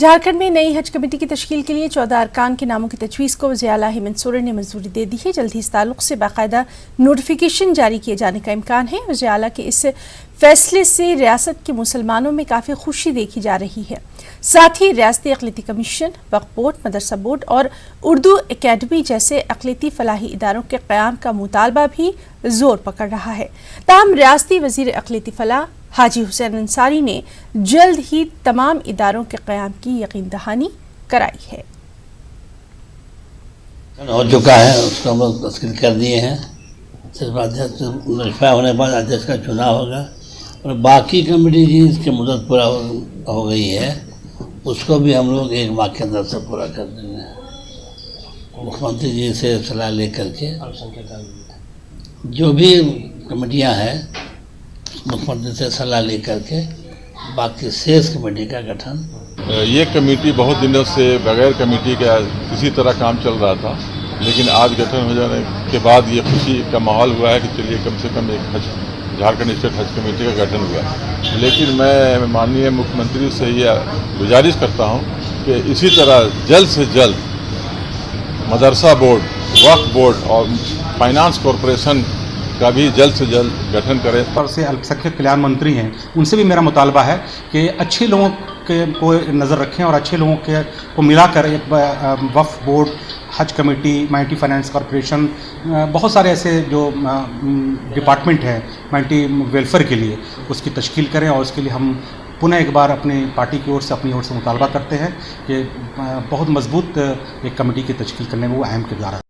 झारखंड में नई हज कमेटी की तश्कील के लिए 14 अरकान के नामों की तजवीज़ को वज़ीर आला हेमंत सोरेन ने मंजूरी दे दी है। जल्द ही इस ताल्लुक से बाकायदा नोटिफिकेशन जारी किए जाने का इम्कान है। वज़ीर आला के इस फैसले से रियासत के मुसलमानों में काफ़ी खुशी देखी जा रही है। साथ ही रियासती अक़लियती कमीशन, वक्फ बोर्ड, मदरसा बोर्ड और उर्दू एकेडमी जैसे अक़लियती फलाही इदारों के क़याम का मुतालबा भी जोर पकड़ रहा है। ताहम रियासती वज़ीर अक़लियती फलाह हाजी हुसैन अंसारी ने जल्द ही तमाम इदारों के क़याम की यकीन दहानी कराई है। हो चुका है, उसको हम लोग तस्कील कर दिए हैं। सिर्फ अध्यक्ष नोटिफाई होने के बाद अध्यक्ष का चुनाव होगा और बाकी कमेटी जी इसकी मुद्दत पूरा हो गई है, उसको भी हम लोग 1 माह के अंदर से पूरा कर देंगे। मुख्यमंत्री जी से सलाह लेकर के जो भी कमेटियां हैं मुख्यमंत्री से सलाह लेकर के बाकी शेष कमेटी का गठन। ये कमेटी बहुत दिनों से बगैर कमेटी का किसी तरह काम चल रहा था, लेकिन आज गठन हो जाने के बाद ये खुशी का माहौल हुआ है कि चलिए कम से कम एक झारखंड स्टेट हज कमेटी का गठन हुआ। लेकिन मैं माननीय मुख्यमंत्री से ये गुजारिश करता हूँ कि इसी तरह जल्द से जल्द मदरसा बोर्ड, वक्फ बोर्ड और फाइनेंस कॉरपोरेशन का भी जल्द से जल्द गठन करें। और से अल्पसंख्यक कल्याण मंत्री हैं, उनसे भी मेरा मुतालबा है कि अच्छे लोगों को नज़र रखें और अच्छे लोगों को मिलाकर एक वक्फ बोर्ड, हज कमेटी, माइनॉरिटी फाइनेंस कॉरपोरेशन, बहुत सारे ऐसे जो डिपार्टमेंट हैं माइनॉरिटी वेलफेयर के लिए, उसकी तश्कील करें। और उसके लिए हम पुनः एक बार अपनी पार्टी की ओर से, अपनी ओर से मुतालबा करते हैं कि बहुत मजबूत एक कमेटी की तश्कील करने में वो अहम किरदार है।